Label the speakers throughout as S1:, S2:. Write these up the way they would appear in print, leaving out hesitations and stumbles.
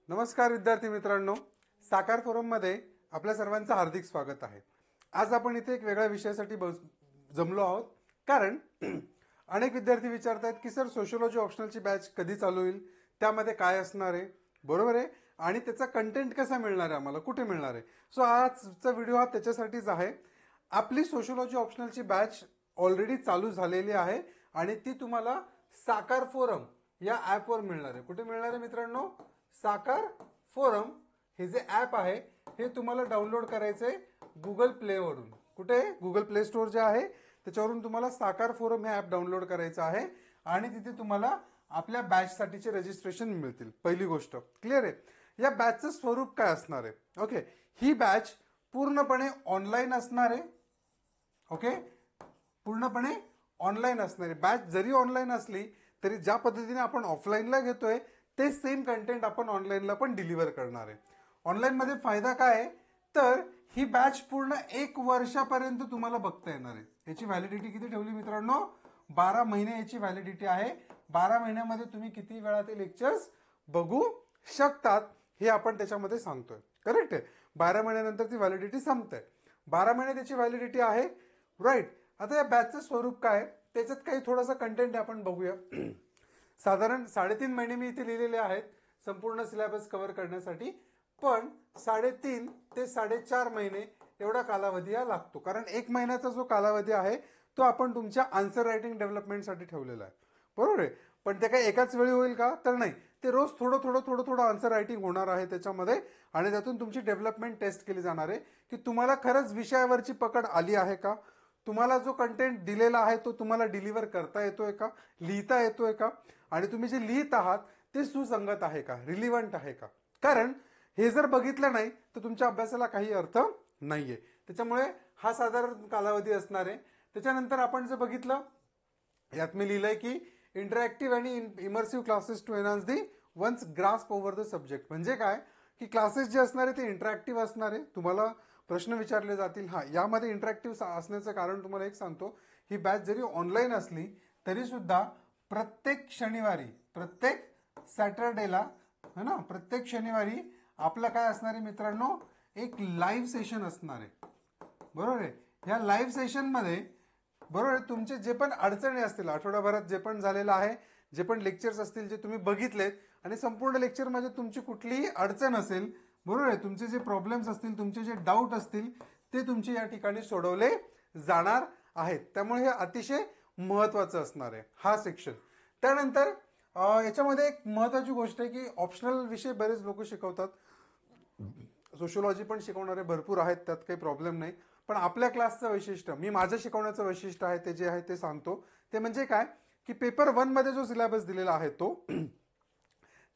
S1: नमस्कार विद्यार्थी मित्रांनो, साकार फोरममध्ये आपल्या सर्वांचं हार्दिक स्वागत आहे। आज आपण इथे एक वेगळ्या विषयासाठी जमलो आहोत, कारण अनेक विद्यार्थी विचारतात की सर सोशियोलॉजी ऑप्शनलची बॅच कधी चालू होईल, त्यामध्ये काय असणार आहे, बरोबर आहे, आणि त्याचा कंटेंट कसा मिळणार आहे, आम्हाला कुठे मिळणार आहे। सो आजचा व्हिडिओ हा त्याच्यासाठीच आहे। आपली सोशियोलॉजी ऑप्शनलची बॅच ऑलरेडी चालू झालेली आहे आणि ती तुम्हाला साकार फोरम या ॲपवर मिळणार आहे। कुठे मिळणार आहे मित्रांनो? साकार फोरम हे जे ॲप आहे हे तुम्हाला डाउनलोड करायचं आहे गुगल प्ले वरून। कुठे? गुगल प्ले स्टोअर जे आहे त्याच्यावरून तुम्हाला साकार फोरम हे ॲप डाउनलोड करायचं आहे आणि तिथे तुम्हाला आपल्या बॅच साठीचे रजिस्ट्रेशन मिळतील। पहिली गोष्ट क्लिअर आहे। या बॅचचं स्वरूप काय असणार आहे? ओके, ही बॅच पूर्णपणे ऑनलाईन असणार आहे। ओके, पूर्णपणे ऑनलाईन असणार आहे। बॅच जरी ऑनलाईन असली तरी ज्या पद्धतीने आपण ऑफलाईनला घेतोय ते सेम कंटेंट आपण ऑनलाईनला पण डिलिव्हर करणार आहे। ऑनलाईन मध्ये फायदा काय आहे, तर ही बॅच पूर्ण 1 वर्षापर्यंत तुम्हाला बघता येणार आहे। याची व्हॅलिडिटी किती ठेवली मित्रांनो? 12 महिने याची व्हॅलिडिटी आहे। 12 महिन्यामध्ये तुम्ही किती वेळा ते लेक्चर्स बघू शकतात हे आपण त्याच्यामध्ये सांगतोय। करेक्ट आहे? 12 महिन्यानंतर ती व्हॅलिडिटी संपते। 12 महिने त्याची व्हॅलिडिटी आहे, राईट। आता या बॅचचं स्वरूप काय, त्याच्यात काही थोडासा कंटेंट आपण बघूया। साधारण 3.5 महिने मी इथे लिहिलेले आहेत संपूर्ण सिलेबस कव्हर करण्यासाठी, पण 3.5 ते 4.5 महिने एवढा कालावधी हा लागतो, कारण 1 महिन्याचा जो कालावधी आहे तो आपण तुमच्या आन्सर रायटिंग डेव्हलपमेंटसाठी ठेवलेला आहे, बरोबर आहे। पण ते काही एकाच वेळी होईल का? तर नाही, ते रोज थोडं आन्सर रायटिंग होणार आहे त्याच्यामध्ये, आणि त्यातून तुमची डेव्हलपमेंट टेस्ट केली जाणार आहे की तुम्हाला खरंच विषयावरची पकड आली आहे का, तुम्हाला जो कंटेंट दिलेला आहे तो तुम्हाला डिलिव्हर करता येतोय का, लिहिता येतोय का, आणि तुम्ही जे लिहित आहात ते सुसंगत आहे का, रिलिव्हंट आहे का। कारण हे जर बघितलं नाही तर तुमच्या अभ्यासाला काही अर्थ नाहीये। त्याच्यामुळे हा साधारण कालावधी असणार आहे। त्याच्यानंतर आपण जर बघितलं, यात मी लिहिलंय की इंटरॅक्टिव्ह आणि immersive classes to enhance the one's grasp over the subject. म्हणजे काय की क्लासेस जे असणार आहे ते इंटरॅक्टिव्ह असणार आहे, तुम्हाला प्रश्न विचारले जातील। हा, यामध्ये इंटरॅक्टिव्ह असण्याचं कारण तुम्हाला एक सांगतो, ही बॅच जरी ऑनलाईन असली तरी सुद्धा प्रत्येक शनिवारी, प्रत्येक सॅटरडेला है ना, प्रत्येक शनिवारी आपलं काय असणार आहे मित्रांनो, एक लाईव्ह सेशन असणार आहे, बरोबर आहे। या लाईव्ह सेशन मध्ये बरोबर आहे, तुमचे जे पण अडचणी असतील आठवड्याभरात जे पण झालेलं आहे, जे पण लेक्चर्स असतील जे तुम्ही बघितलेत, आणि संपूर्ण लेक्चरमध्ये तुमची कुठलीही अडचण असेल, बरोबर आहे, तुमचे जे प्रॉब्लेम्स असतील, तुमचे जे डाऊट असतील ते तुमचे या ठिकाणी सोडवले जाणार आहेत। त्यामुळे हे अतिशय महत्त्वाचं असणार आहे हा सेक्शन। त्यानंतर याच्यामध्ये एक महत्त्वाची गोष्ट आहे की ऑप्शनल विषय बरेच लोक शिकवतात, सोशियोलॉजी पण शिकवणारे भरपूर आहेत, त्यात काही प्रॉब्लेम नाही। पण आपल्या क्लासचं वैशिष्ट्य, मी माझं शिकवण्याचं वैशिष्ट्य आहे ते जे आहे ते सांगतो। ते म्हणजे काय की पेपर 1 मध्ये जो सिलेबस दिलेला आहे तो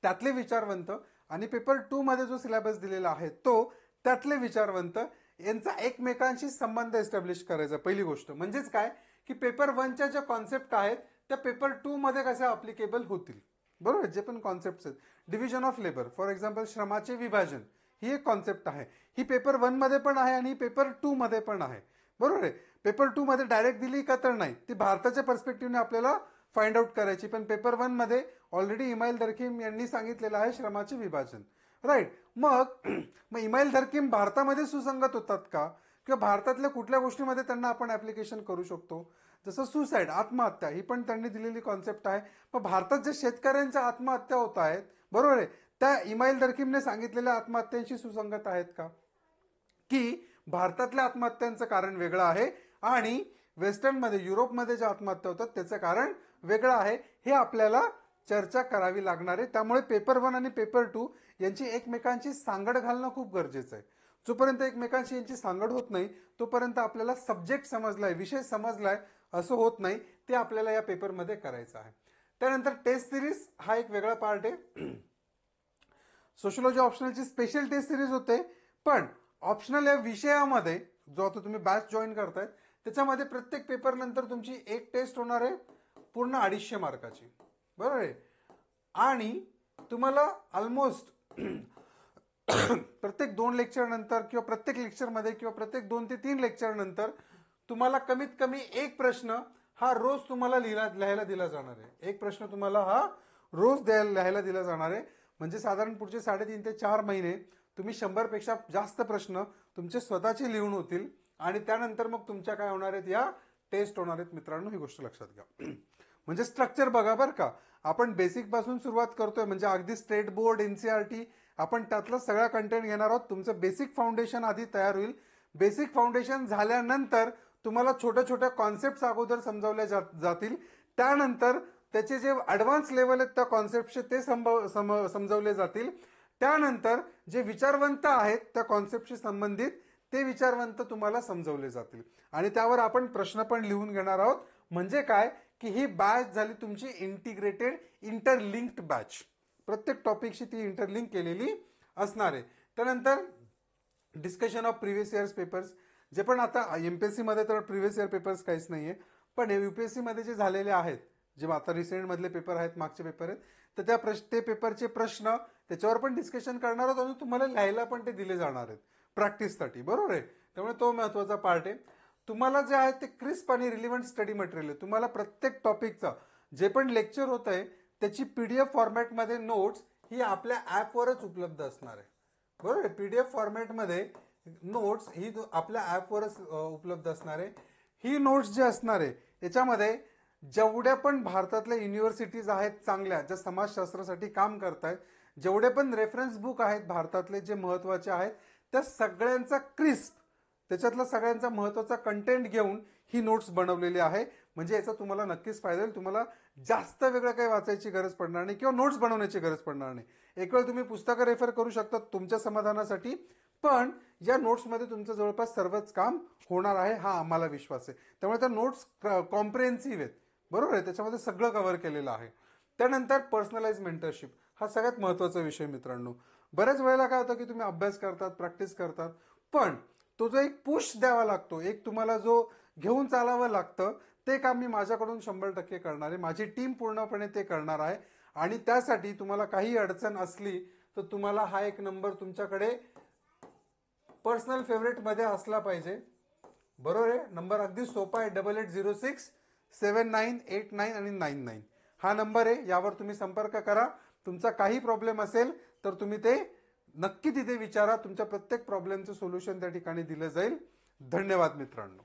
S1: त्यातले विचारवंत, आणि पेपर 2 मध्ये जो सिलेबस दिलेला आहे तो त्यातले विचारवंत, यांचा एकमेकांशी संबंध एस्टॅब्लिश करायचा। पहिली गोष्ट म्हणजेच काय की पेपर 1च्या ज्या कॉन्सेप्ट आहेत त्या पेपर 2 मध्ये कशा अप्लिकेबल होतील, बरोबर। जे पण कॉन्सेप्ट आहेत, division of labour for example, श्रमाचे विभाजन, ही एक कॉन्सेप्ट आहे, ही पेपर 1 मध्ये पण आहे आणि पेपर 2 मध्ये पण आहे, बरोबर आहे। पेपर 2 मध्ये डायरेक्ट दिली का तर नाही, ती भारताच्या पर्स्पेक्टिव्हने आपल्याला फाइंड आउट करायची, पण पेपर 1 मध्ये ऑलरेडी इमाईल दर्खिम यांनी सांगितलेलं आहे श्रमाचे विभाजन, राईट। मग इमाईल दर्खिम भारतामध्ये सुसंगत होतात का, किंवा भारतातल्या कुठल्या गोष्टीमध्ये त्यांना आपण ऍप्लिकेशन करू शकतो, जसं सुसाईड, आत्महत्या, ही पण त्यांनी दिलेली कॉन्सेप्ट आहे। पण भारतात जे शेतकऱ्यांच्या आत्महत्या होत आहेत, बरोबर आहे, त्या इमाईल दर्खिमने सांगितलेल्या आत्महत्यांशी सुसंगत आहेत का, की भारतातल्या आत्महत्यांचं कारण वेगळं आहे आणि वेस्टर्नमध्ये, युरोपमध्ये ज्या आत्महत्या होतात त्याचं कारण वेगळं आहे, हे आपल्याला चर्चा करावी लागणार आहे। त्यामुळे पेपर 1 आणि पेपर 2 यांची एकमेकांची सांगड घालणं खूप गरजेचं आहे। जोपर्यंत एकमेकांशी यांची सांगड होत नाही तोपर्यंत आपल्याला सब्जेक्ट समजलाय, विषय समजलाय असं होत नाही, ते आपल्याला या पेपरमध्ये करायचं आहे। त्यानंतर टेस्ट सिरीज हा एक वेगळा पार्ट आहे। सोशियोलॉजी ऑप्शनलची स्पेशल टेस्ट सिरीज होते, पण ऑप्शनल या विषयामध्ये जो आता तुम्ही बॅच जॉईन करताय त्याच्यामध्ये प्रत्येक पेपर नंतर तुमची एक टेस्ट होणार आहे पूर्ण 250 मार्काची, बरोबर आहे। आणि तुम्हाला ऑलमोस्ट प्रत्येक 2 लेक्चर नंतर किंवा प्रत्येक लेक्चरमध्ये किंवा प्रत्येक 2 ते 3 लेक्चर नंतर तुम्हाला कमीत कमी एक प्रश्न हा रोज तुम्हाला लिहायला दिला जाणार आहे। एक प्रश्न तुम्हाला हा रोज लिहायला दिला जाणार आहे। म्हणजे साधारण पुढचे 3.5 ते 4 महिने तुम्ही 100पेक्षा जास्त प्रश्न तुमचे स्वतःचे लिहून होतील आणि त्यानंतर मग तुमच्या काय होणार आहेत, या टेस्ट होणार आहेत मित्रांनो. ही गोष्ट लक्षात घ्या. म्हणजे स्ट्रक्चर बघा बरं का, आपण बेसिक पासून सुरुवात करतोय, म्हणजे अगदी स्टेट बोर्ड, एनसीईआरटी आपण त्यातलं सगळा कंटेंट घेणार आहोत. तुमचं बेसिक फाउंडेशन आधी तयार होईल. बेसिक फाउंडेशन झाल्यानंतर तुम्हाला छोट्या छोट्या कॉन्सेप्ट अगोदर समजावल्या जातील. त्यानंतर त्याचे जे ॲडव्हान्स लेवल आहेत त्या कॉन्सेप्टचे ते समजावले जातील. त्यानंतर जे विचारवंत आहेत त्या कॉन्सेप्टशी संबंधित ते विचारवंत तुम्हाला समजवले जातील आणि त्यावर आपण प्रश्न पण लिहून घेणार आहोत. म्हणजे काय की ही बॅच झाली तुमची इंटिग्रेटेड इंटरलिंक्ड बॅच. प्रत्येक टॉपिकशी ती इंटरलिंक केलेली असणार आहे. त्यानंतर discussion of previous years papers, जे पण आता एमपीएससी मध्ये तर प्रिव्हियस इयर पेपर्स काहीच नाहीये, पण युपीएससी मध्ये जे झालेले आहेत, जे आता रिसेंट मधले पेपर आहेत, मागचे पेपर आहेत, तर ते पेपरचे प्रश्न त्याच्यावर पण डिस्कशन करणार आहोत आणि तुम्हाला लिहायला पण ते दिले जाणार आहेत प्रॅक्टिससाठी. बरोबर आहे. त्यामुळे तो महत्त्वाचा पार्ट आहे. तुम्हाला जे आहे ते क्रिस्प आणि रिलिव्हंट स्टडी मटेरियल आहे. तुम्हाला प्रत्येक टॉपिकचा जे पण लेक्चर होत आहे त्याची पीडीएफ फॉर्मॅटमध्ये नोट्स ही आपल्या ॲपवरच उपलब्ध असणार आहे. बरोबर आहे. पीडीएफ फॉर्मॅटमध्ये नोट्स ही आपल्या ॲपवरच उपलब्ध असणार आहे. ही नोट्स जे असणार आहे याच्यामध्ये जेवढ्या पण भारतातल्या युनिव्हर्सिटीज आहेत चांगल्या, ज्या समाजशास्त्रासाठी काम करतायत, जेवढे पण रेफरन्स बुक आहेत भारतातले जे महत्त्वाचे आहेत, त्या सगळ्यांचा क्रिस्प, त्याच्यातला सगळ्यांचा महत्त्वाचा कंटेंट घेऊन ही नोट्स बनवलेली आहे. म्हणजे याचा तुम्हाला नक्कीच फायदा होईल. तुम्हाला जास्त वेगळं काही वाचायची गरज पडणार नाही किंवा नोट्स बनवण्याची गरज पडणार नाही. एक वेळ तुम्ही पुस्तकं रेफर करू शकता तुमच्या समाधानासाठी, पण या नोट्समध्ये तुमचं जवळपास सर्वच काम होणार आहे हा आम्हाला विश्वास आहे. त्यामुळे त्या नोट्स कॉम्प्रिहेन्सिव्ह आहेत. बरोबर आहे. त्याच्यामध्ये सगळं कव्हर केलेलं आहे. त्यानंतर पर्सनलाइज मेंटरशिप हा सगळ्यात महत्त्वाचा विषय मित्रांनो. बऱ्याच वेळेला काय होतं की तुम्ही अभ्यास करतात, प्रॅक्टिस करतात, पण तो जो एक पुश द्यावा लागतो, एक तुम्हाला जो घेऊन चालावं लागतं, ते काम मी माझ्याकडून 100% करणार आहे. माझी टीम पूर्णपणे ते करणार आहे. आणि त्यासाठी तुम्हाला काही अडचण असली तर तुम्हाला हा एक नंबर तुमच्याकडे पर्सनल फेवरेटमध्ये असला पाहिजे. बरोबर आहे. नंबर अगदी सोपा आहे. 88067989 आणि 99 हा नंबर आहे. यावर तुम्ही संपर्क करा. तुमचा काही प्रॉब्लेम असेल तर तुम्ही ते नक्की तिथे विचारा. तुमच्या प्रत्येक प्रॉब्लेमचं सोल्युशन त्या ठिकाणी दिलं जाईल. धन्यवाद मित्रांनो.